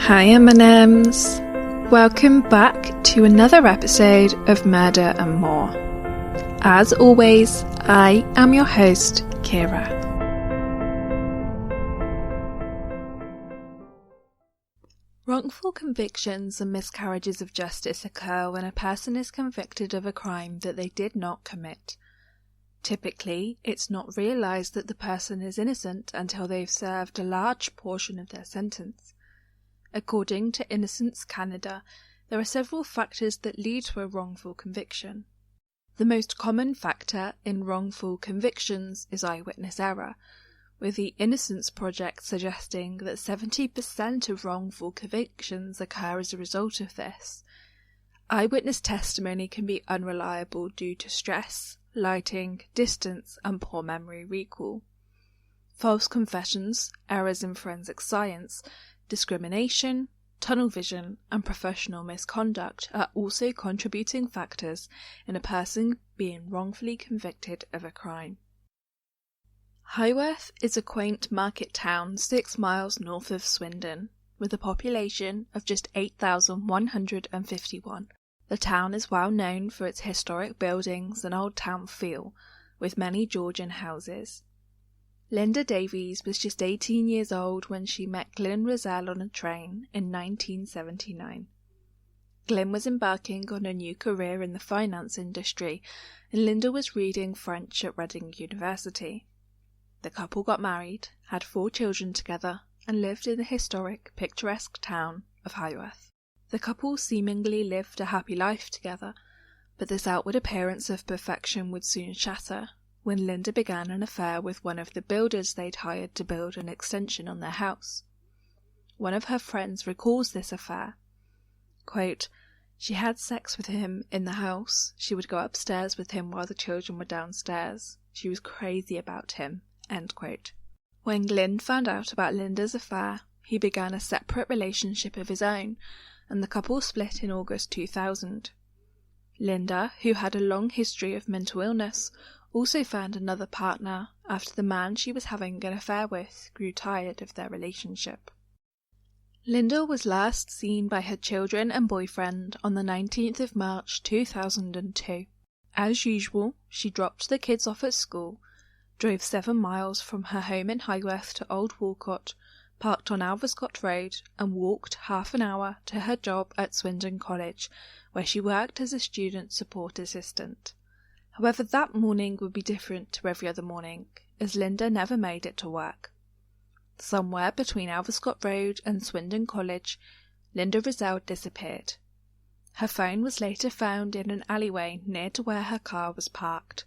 Hi M&Ms, welcome back to another episode of Murder and More. As always, I am your host, Kira. Wrongful convictions and miscarriages of justice occur when a person is convicted of a crime that they did not commit. Typically, it's not realised that the person is innocent until they've served a large portion of their sentence. According to Innocence Canada, there are several factors that lead to a wrongful conviction. The most common factor in wrongful convictions is eyewitness error, with the Innocence Project suggesting that 70% of wrongful convictions occur as a result of this. Eyewitness testimony can be unreliable due to stress, lighting, distance, and poor memory recall. False confessions, errors in forensic science, discrimination, tunnel vision, and professional misconduct are also contributing factors in a person being wrongfully convicted of a crime. Highworth is a quaint market town 6 miles north of Swindon, with a population of just 8,151. The town is well known for its historic buildings and old town feel, with many Georgian houses. Linda Davies was just 18 years old when she met Glyn Rizal on a train in 1979. Glyn was embarking on a new career in the finance industry, and Linda was reading French at Reading University. The couple got married, had 4 children together, and lived in the historic, picturesque town of Highworth. The couple seemingly lived a happy life together, but this outward appearance of perfection would soon shatter when Linda began an affair with one of the builders they'd hired to build an extension on their house. One of her friends recalls this affair. Quote, "She had sex with him in the house. She would go upstairs with him while the children were downstairs. She was crazy about him." End quote. When Glyn found out about Linda's affair, he began a separate relationship of his own, and the couple split in August 2000. Linda, who had a long history of mental illness, also found another partner after the man she was having an affair with grew tired of their relationship. Linda was last seen by her children and boyfriend on the 19th of March 2002. As usual, she dropped the kids off at school, drove 7 miles from her home in Highworth to Old Walcott, parked on Alverscott Road, and walked half an hour to her job at Swindon College, where she worked as a student support assistant. However, that morning would be different to every other morning, as Linda never made it to work. Somewhere between Alverscott Road and Swindon College, Linda Rizal disappeared. Her phone was later found in an alleyway near to where her car was parked.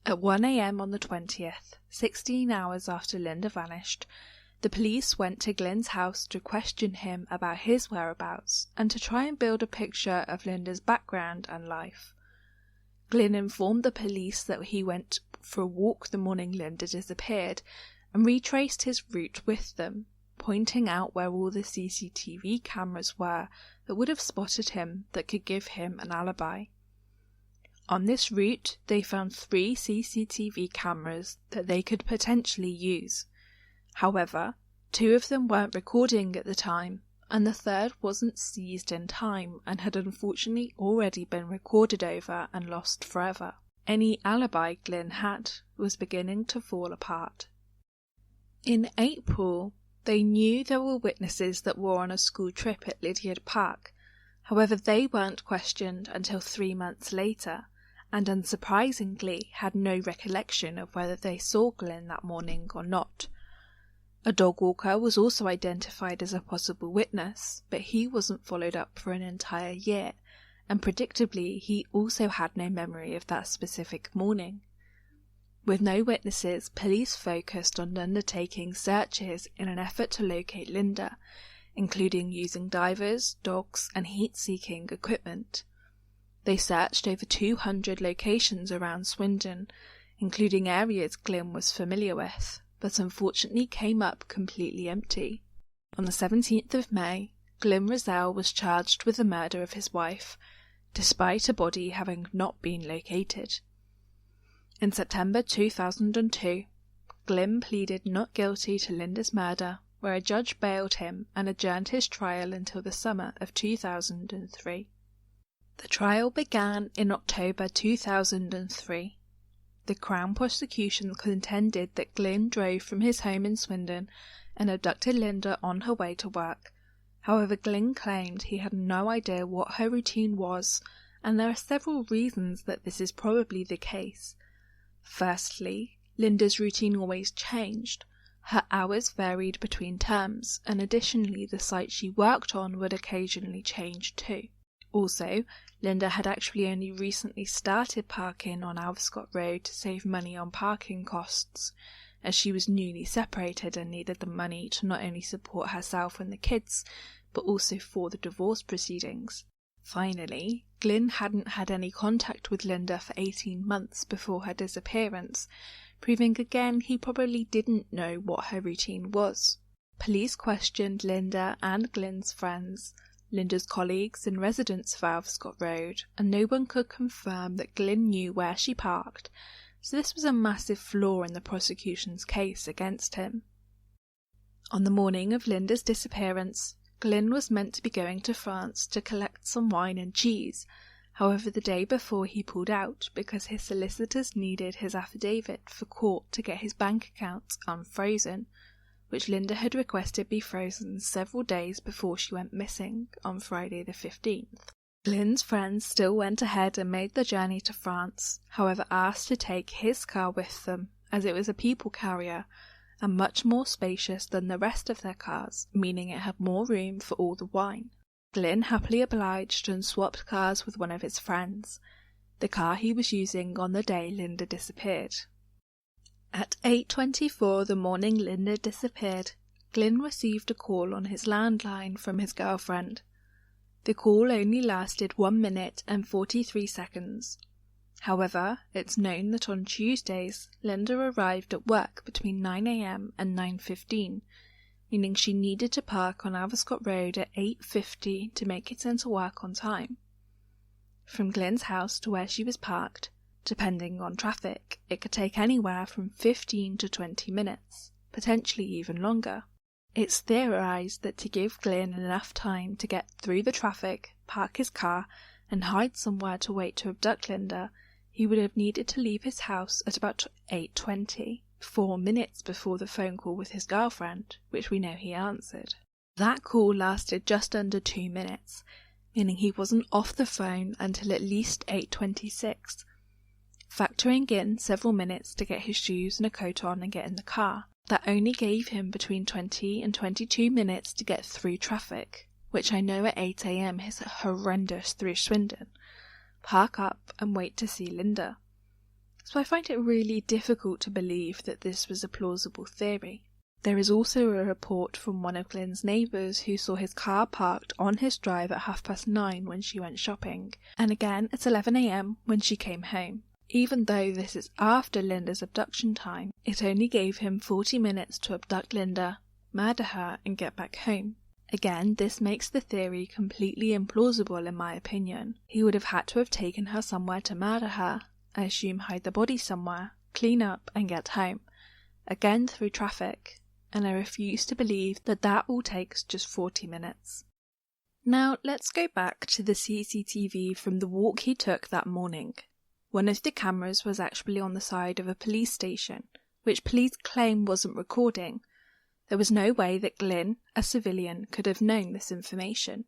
At 1 a.m. on the 20th, 16 hours after Linda vanished, the police went to Glyn's house to question him about his whereabouts and to try and build a picture of Linda's background and life. Glyn informed the police that he went for a walk the morning Linda disappeared and retraced his route with them, pointing out where all the CCTV cameras were that would have spotted him that could give him an alibi. On this route, they found 3 CCTV cameras that they could potentially use. However, 2 of them weren't recording at the time, and the third wasn't seized in time and had unfortunately already been recorded over and lost forever. Any alibi Glyn had was beginning to fall apart. In April, they knew there were witnesses that were on a school trip at Lydiard Park. However, they weren't questioned until 3 months later, and unsurprisingly had no recollection of whether they saw Glyn that morning or not. A dog walker was also identified as a possible witness, but he wasn't followed up for an entire year, and predictably he also had no memory of that specific morning. With no witnesses, police focused on undertaking searches in an effort to locate Linda, including using divers, dogs, and heat-seeking equipment. They searched over 200 locations around Swindon, including areas Glyn was familiar with, but unfortunately came up completely empty. On the 17th of May, Glyn Rizal was charged with the murder of his wife, despite a body having not been located. In September 2002, Glyn pleaded not guilty to Linda's murder where a judge bailed him and adjourned his trial until the summer of 2003. The trial began in October 2003. The Crown prosecution contended that Glynn drove from his home in Swindon and abducted Linda on her way to work. However, Glynn claimed he had no idea what her routine was, and there are several reasons that this is probably the case. Firstly, Linda's routine always changed. Her hours varied between terms, and additionally the site she worked on would occasionally change too. Also, Linda had actually only recently started parking on Alvescott Road to save money on parking costs, as she was newly separated and needed the money to not only support herself and the kids, but also for the divorce proceedings. Finally, Glynn hadn't had any contact with Linda for 18 months before her disappearance, proving again he probably didn't know what her routine was. Police questioned Linda and Glynn's friends, Linda's colleagues and residents of Alvescott Road, and no one could confirm that Glynn knew where she parked, so this was a massive flaw in the prosecution's case against him. On the morning of Linda's disappearance, Glynn was meant to be going to France to collect some wine and cheese. However, the day before he pulled out because his solicitors needed his affidavit for court to get his bank accounts unfrozen, which Linda had requested be frozen several days before she went missing on Friday the 15th. Glynn's friends still went ahead and made the journey to France, however asked to take his car with them, as it was a people carrier, and much more spacious than the rest of their cars, meaning it had more room for all the wine. Glynn happily obliged and swapped cars with one of his friends, the car he was using on the day Linda disappeared. At 8:24 the morning Linda disappeared, Glynn received a call on his landline from his girlfriend. The call only lasted 1 minute and 43 seconds. However, it's known that on Tuesdays, Linda arrived at work between 9 a.m. and 9:15, meaning she needed to park on Alvescott Road at 8:50 to make it into work on time. From Glynn's house to where she was parked, depending on traffic, it could take anywhere from 15 to 20 minutes, potentially even longer. It's theorised that to give Glynn enough time to get through the traffic, park his car, and hide somewhere to wait to abduct Linda, he would have needed to leave his house at about 8:20, 4 minutes before the phone call with his girlfriend, which we know he answered. That call lasted just under 2 minutes, meaning he wasn't off the phone until at least 8:26. Factoring in several minutes to get his shoes and a coat on and get in the car, that only gave him between 20 and 22 minutes to get through traffic, which I know at 8 a.m. is horrendous through Swindon, park up and wait to see Linda. So I find it really difficult to believe that this was a plausible theory. There is also a report from one of Glynn's neighbours who saw his car parked on his drive at 9:30 when she went shopping, and again at 11 a.m. when she came home. Even though this is after Linda's abduction time, it only gave him 40 minutes to abduct Linda, murder her, and get back home. Again, this makes the theory completely implausible in my opinion. He would have had to have taken her somewhere to murder her, I assume hide the body somewhere, clean up, and get home. Again through traffic, and I refuse to believe that that all takes just 40 minutes. Now, let's go back to the CCTV from the walk he took that morning. One of the cameras was actually on the side of a police station, which police claim wasn't recording. There was no way that Glynn, a civilian, could have known this information.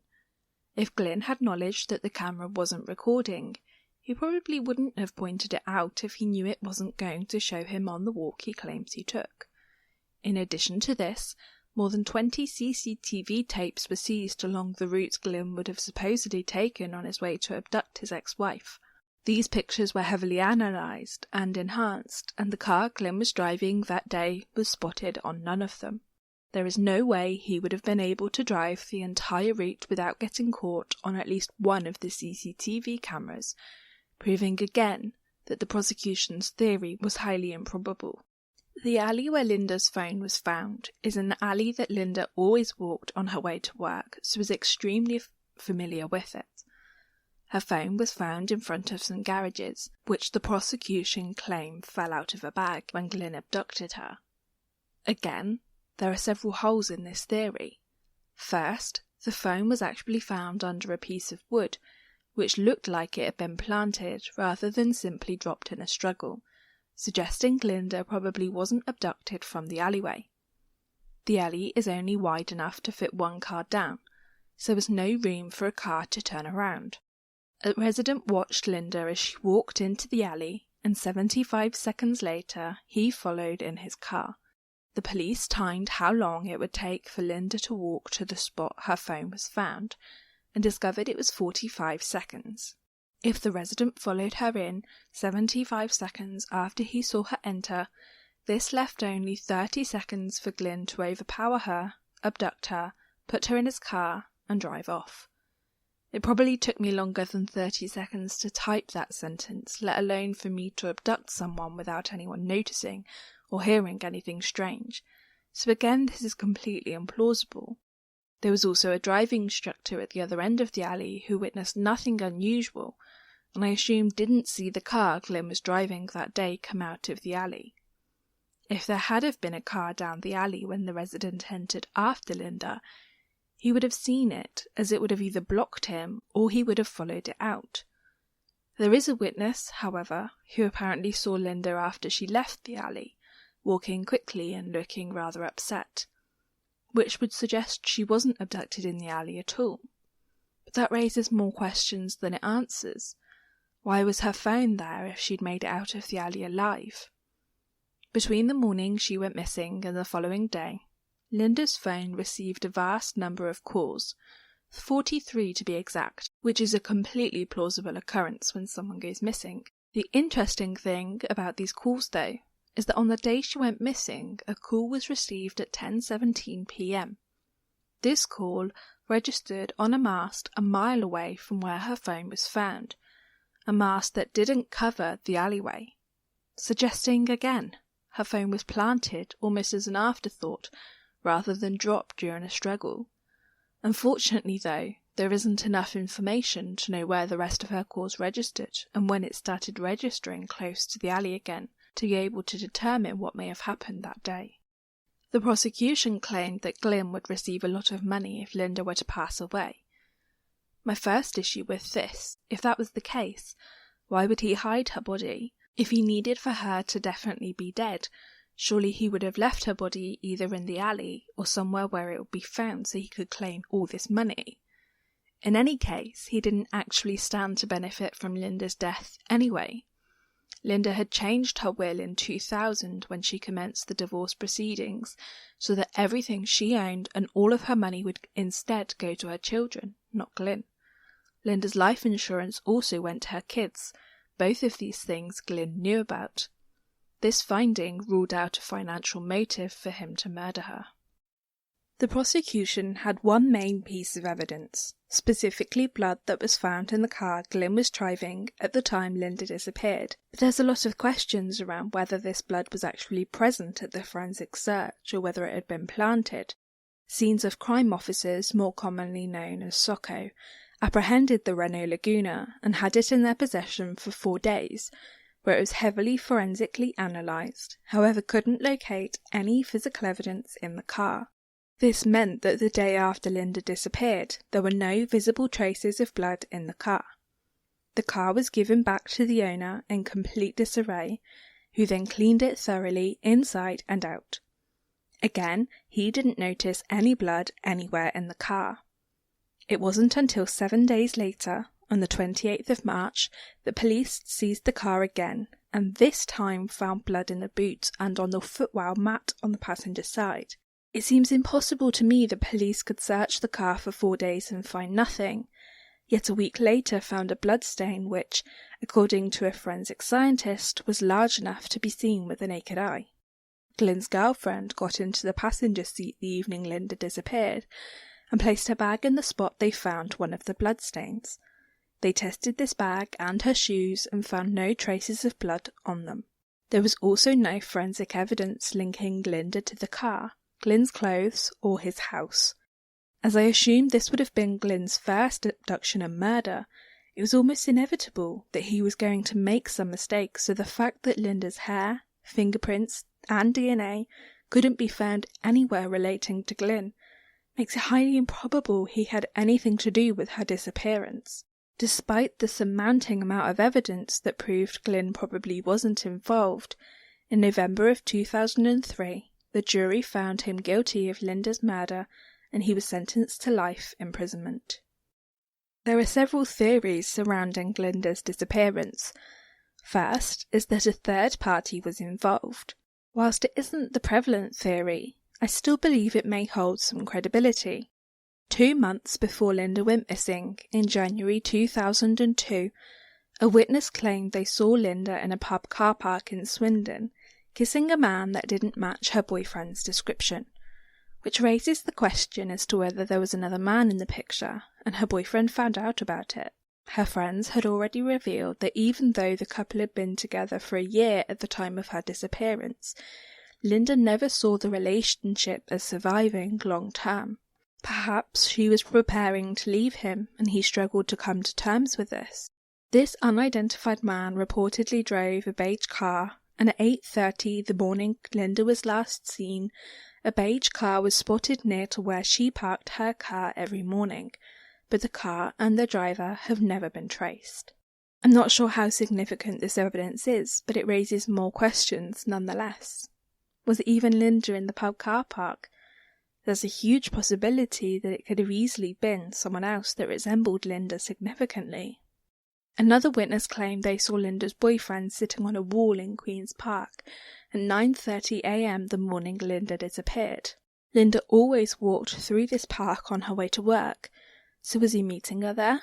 If Glynn had knowledge that the camera wasn't recording, he probably wouldn't have pointed it out if he knew it wasn't going to show him on the walk he claims he took. In addition to this, more than 20 CCTV tapes were seized along the route Glynn would have supposedly taken on his way to abduct his ex-wife. These pictures were heavily analysed and enhanced, and the car Glynn was driving that day was spotted on none of them. There is no way he would have been able to drive the entire route without getting caught on at least one of the CCTV cameras, proving again that the prosecution's theory was highly improbable. The alley where Linda's phone was found is an alley that Linda always walked on her way to work, so was extremely familiar with it. Her phone was found in front of some garages, which the prosecution claim fell out of a bag when Glynn abducted her. Again, there are several holes in this theory. First, the phone was actually found under a piece of wood, which looked like it had been planted rather than simply dropped in a struggle, suggesting Glinda probably wasn't abducted from the alleyway. The alley is only wide enough to fit one car down, so there was no room for a car to turn around. A resident watched Linda as she walked into the alley, and 75 seconds later he followed in his car. The police timed how long it would take for Linda to walk to the spot her phone was found, and discovered it was 45 seconds. If the resident followed her in 75 seconds after he saw her enter, this left only 30 seconds for Glynn to overpower her, abduct her, put her in his car, and drive off. It probably took me longer than 30 seconds to type that sentence, let alone for me to abduct someone without anyone noticing or hearing anything strange. So again, this is completely implausible. There was also a driving instructor at the other end of the alley who witnessed nothing unusual, and I assume didn't see the car Glynn was driving that day come out of the alley. If there had have been a car down the alley when the resident entered after Linda, he would have seen it, as it would have either blocked him or he would have followed it out. There is a witness, however, who apparently saw Linda after she left the alley, walking quickly and looking rather upset, which would suggest she wasn't abducted in the alley at all. But that raises more questions than it answers. Why was her phone there if she'd made it out of the alley alive? Between the morning she went missing and the following day, Linda's phone received a vast number of calls, 43 to be exact, which is a completely plausible occurrence when someone goes missing. The interesting thing about these calls, though, is that on the day she went missing, a call was received at 10:17 p.m. This call registered on a mast a mile away from where her phone was found, a mast that didn't cover the alleyway, suggesting again her phone was planted almost as an afterthought rather than dropped during a struggle. Unfortunately, though, there isn't enough information to know where the rest of her calls registered and when it started registering close to the alley again to be able to determine what may have happened that day. The prosecution claimed that Glynn would receive a lot of money if Linda were to pass away. My first issue with this, if that was the case, why would he hide her body? If he needed for her to definitely be dead, surely he would have left her body either in the alley or somewhere where it would be found so he could claim all this money. In any case, he didn't actually stand to benefit from Linda's death anyway. Linda had changed her will in 2000 when she commenced the divorce proceedings so that everything she owned and all of her money would instead go to her children, not Glynn. Linda's life insurance also went to her kids. Both of these things Glynn knew about. This finding ruled out a financial motive for him to murder her. The prosecution had one main piece of evidence, specifically blood that was found in the car Glynn was driving at the time Linda disappeared. But there's a lot of questions around whether this blood was actually present at the forensic search or whether it had been planted. Scenes of crime officers, more commonly known as SOCO, apprehended the Renault Laguna and had it in their possession for 4 days, where it was heavily forensically analysed, however couldn't locate any physical evidence in the car. This meant that the day after Linda disappeared, there were no visible traces of blood in the car. The car was given back to the owner in complete disarray, who then cleaned it thoroughly inside and out. Again, he didn't notice any blood anywhere in the car. It wasn't until 7 days later, on the 28th of March, that police seized the car again, and this time found blood in the boot and on the footwell mat on the passenger side. It seems impossible to me that police could search the car for 4 days and find nothing, yet a week later found a bloodstain which, according to a forensic scientist, was large enough to be seen with the naked eye. Glynn's girlfriend got into the passenger seat the evening Linda disappeared, and placed her bag in the spot they found one of the bloodstains. They tested this bag and her shoes and found no traces of blood on them. There was also no forensic evidence linking Linda to the car, Glynn's clothes, or his house. As I assumed this would have been Glynn's first abduction and murder, it was almost inevitable that he was going to make some mistake, so the fact that Linda's hair, fingerprints, and DNA couldn't be found anywhere relating to Glynn, makes it highly improbable he had anything to do with her disappearance. Despite the surmounting amount of evidence that proved Glynn probably wasn't involved, in November of 2003, the jury found him guilty of Linda's murder and he was sentenced to life imprisonment. There are several theories surrounding Linda's disappearance. First is that a third party was involved. Whilst it isn't the prevalent theory, I still believe it may hold some credibility. 2 months before Linda went missing, in January 2002, a witness claimed they saw Linda in a pub car park in Swindon, kissing a man that didn't match her boyfriend's description, which raises the question as to whether there was another man in the picture, and her boyfriend found out about it. Her friends had already revealed that even though the couple had been together for a year at the time of her disappearance, Linda never saw the relationship as surviving long-term. Perhaps she was preparing to leave him, and he struggled to come to terms with this. This unidentified man reportedly drove a beige car, and at 8:30 the morning Linda was last seen, a beige car was spotted near to where she parked her car every morning, but the car and the driver have never been traced. I'm not sure how significant this evidence is, but it raises more questions nonetheless. Was even Linda in the pub car park? There's a huge possibility that it could have easily been someone else that resembled Linda significantly. Another witness claimed they saw Linda's boyfriend sitting on a wall in Queen's Park at 9:30 a.m. the morning Linda disappeared. Linda always walked through this park on her way to work, so was he meeting her there?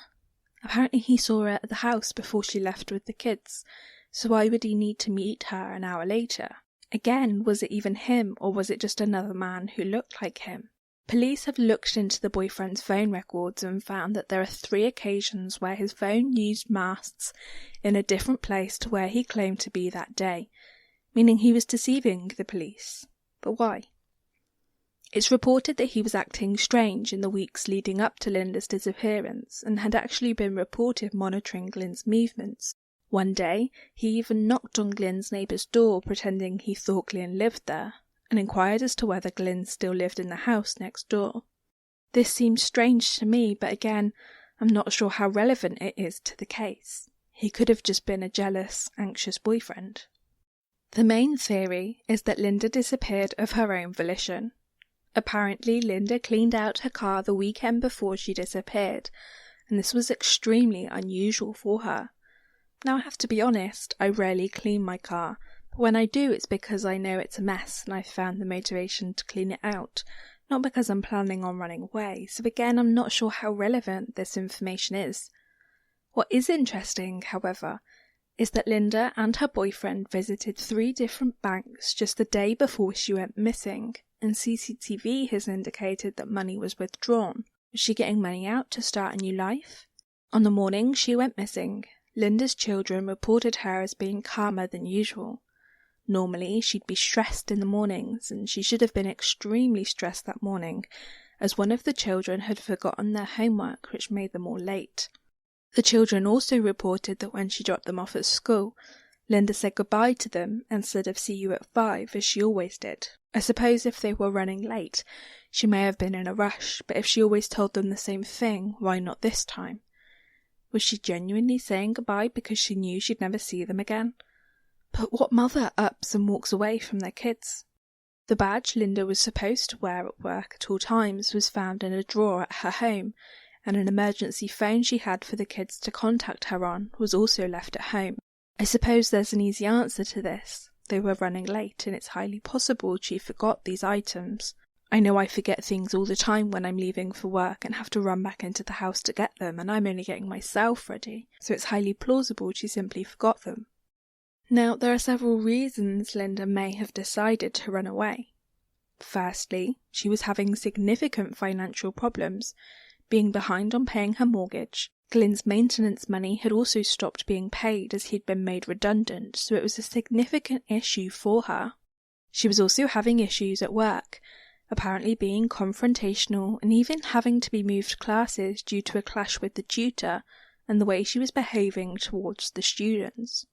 Apparently he saw her at the house before she left with the kids, so why would he need to meet her an hour later? Again, was it even him, or was it just another man who looked like him? Police have looked into the boyfriend's phone records and found that there are 3 occasions where his phone used masts in a different place to where he claimed to be that day, meaning he was deceiving the police. But why? It's reported that he was acting strange in the weeks leading up to Linda's disappearance and had actually been reported monitoring Glyn's movements. One day, he even knocked on Glyn's neighbour's door pretending he thought Glyn lived there, and inquired as to whether Glyn still lived in the house next door. This seems strange to me, but again, I'm not sure how relevant it is to the case. He could have just been a jealous, anxious boyfriend. The main theory is that Linda disappeared of her own volition. Apparently, Linda cleaned out her car the weekend before she disappeared, and this was extremely unusual for her. Now I have to be honest, I rarely clean my car, but when I do it's because I know it's a mess and I've found the motivation to clean it out, not because I'm planning on running away, so again I'm not sure how relevant this information is. What is interesting, however, is that Linda and her boyfriend visited 3 different banks just the day before she went missing, and CCTV has indicated that money was withdrawn. Was she getting money out to start a new life? On the morning she went missing, Linda's children reported her as being calmer than usual. Normally, she'd be stressed in the mornings, and she should have been extremely stressed that morning, as one of the children had forgotten their homework, which made them all late. The children also reported that when she dropped them off at school, Linda said goodbye to them instead of see you at 5, as she always did. I suppose if they were running late, she may have been in a rush, but if she always told them the same thing, why not this time? Was she genuinely saying goodbye because she knew she'd never see them again? But what mother ups and walks away from their kids? The badge Linda was supposed to wear at work at all times was found in a drawer at her home, and an emergency phone she had for the kids to contact her on was also left at home. I suppose there's an easy answer to this. They were running late, and it's highly possible she forgot these items. I know I forget things all the time when I'm leaving for work and have to run back into the house to get them, and I'm only getting myself ready, so it's highly plausible she simply forgot them. Now, there are several reasons Linda may have decided to run away. Firstly, she was having significant financial problems, being behind on paying her mortgage. Glyn's maintenance money had also stopped being paid as he'd been made redundant, so it was a significant issue for her. She was also having issues at work, apparently being confrontational and even having to be moved classes due to a clash with the tutor and the way she was behaving towards the students.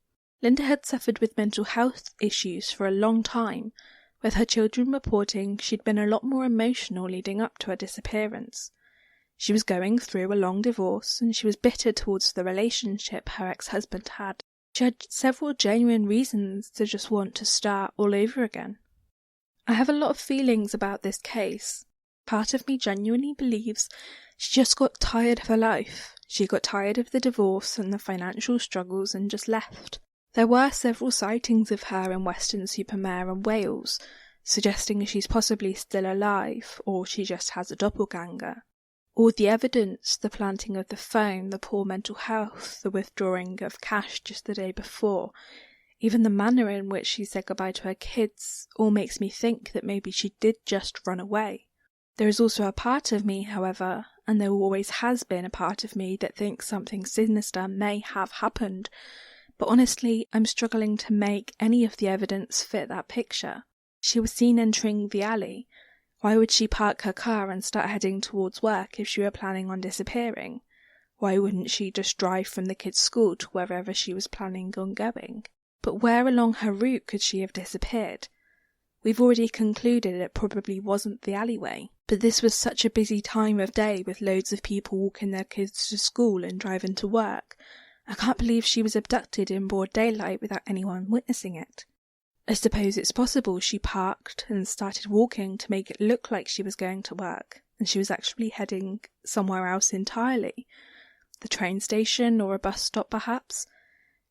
Linda had suffered with mental health issues for a long time, with her children reporting she'd been a lot more emotional leading up to her disappearance. She was going through a long divorce and she was bitter towards the relationship her ex-husband had. She had several genuine reasons to just want to start all over again. I have a lot of feelings about this case. Part of me genuinely believes she just got tired of her life. She got tired of the divorce and the financial struggles and just left. There were several sightings of her in Weston-super-Mare and Wales, suggesting she's possibly still alive, or she just has a doppelganger. All the evidence, the planting of the phone, the poor mental health, the withdrawing of cash just the day before, even the manner in which she said goodbye to her kids, all makes me think that maybe she did just run away. There is also a part of me, however, and there always has been a part of me that thinks something sinister may have happened, but honestly, I'm struggling to make any of the evidence fit that picture. She was seen entering the alley. Why would she park her car and start heading towards work if she were planning on disappearing? Why wouldn't she just drive from the kids' school to wherever she was planning on going? But where along her route could she have disappeared? We've already concluded it probably wasn't the alleyway, but this was such a busy time of day with loads of people walking their kids to school and driving to work. I can't believe she was abducted in broad daylight without anyone witnessing it. I suppose it's possible she parked and started walking to make it look like she was going to work, and she was actually heading somewhere else entirely. The train station or a bus stop perhaps.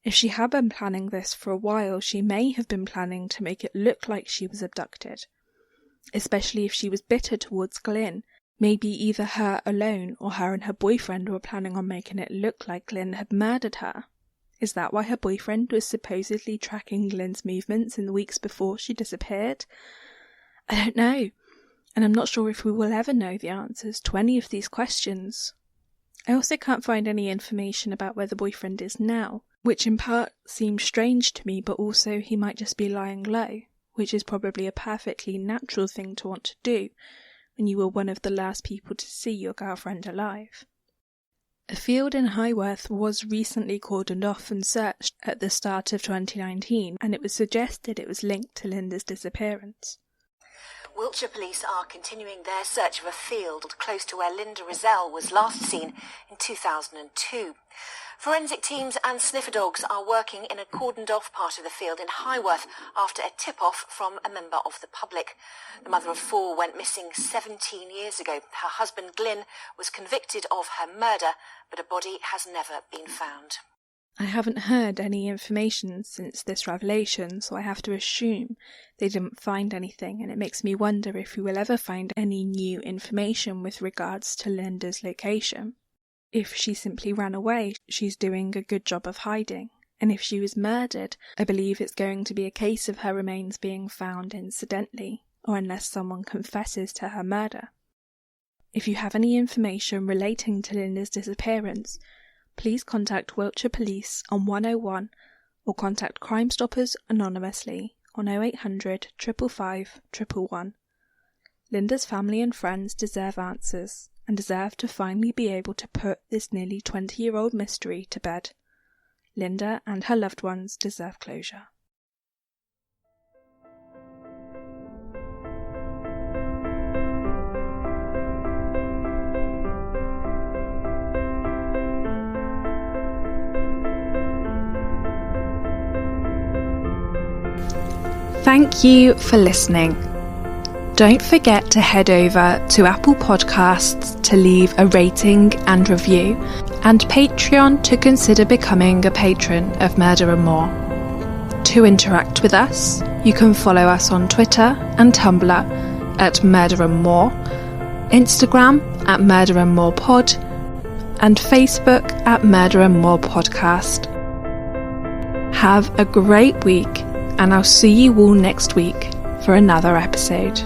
If she had been planning this for a while, she may have been planning to make it look like she was abducted. Especially if she was bitter towards Glyn. Maybe either her alone or her and her boyfriend were planning on making it look like Glyn had murdered her. Is that why her boyfriend was supposedly tracking Glyn's movements in the weeks before she disappeared? I don't know, and I'm not sure if we will ever know the answers to any of these questions. I also can't find any information about where the boyfriend is now, which in part seems strange to me, but also he might just be lying low, which is probably a perfectly natural thing to want to do when you were one of the last people to see your girlfriend alive. A field in Highworth was recently cordoned off and searched at the start of 2019, and it was suggested it was linked to Linda's disappearance. Wiltshire police are continuing their search of a field close to where Linda Rizal was last seen in 2002. Forensic teams and sniffer dogs are working in a cordoned-off part of the field in Highworth after a tip-off from a member of the public. The mother of 4 went missing 17 years ago. Her husband, Glyn, was convicted of her murder, but a body has never been found. I haven't heard any information since this revelation, so I have to assume they didn't find anything, and it makes me wonder if we will ever find any new information with regards to Linda's location. If she simply ran away, she's doing a good job of hiding, and if she was murdered, I believe it's going to be a case of her remains being found incidentally, or unless someone confesses to her murder. If you have any information relating to Linda's disappearance, please contact Wiltshire Police on 101 or contact Crime Stoppers anonymously on 0800 555 111. Linda's family and friends deserve answers and deserve to finally be able to put this nearly 20-year-old mystery to bed. Linda and her loved ones deserve closure. Thank you for listening. Don't forget to head over to Apple Podcasts to leave a rating and review, and Patreon to consider becoming a patron of Murder and More. To interact with us, you can follow us on Twitter and Tumblr at Murder and More, Instagram at Murder and More Pod, and Facebook at Murder and More Podcast. Have a great week, and I'll see you all next week for another episode.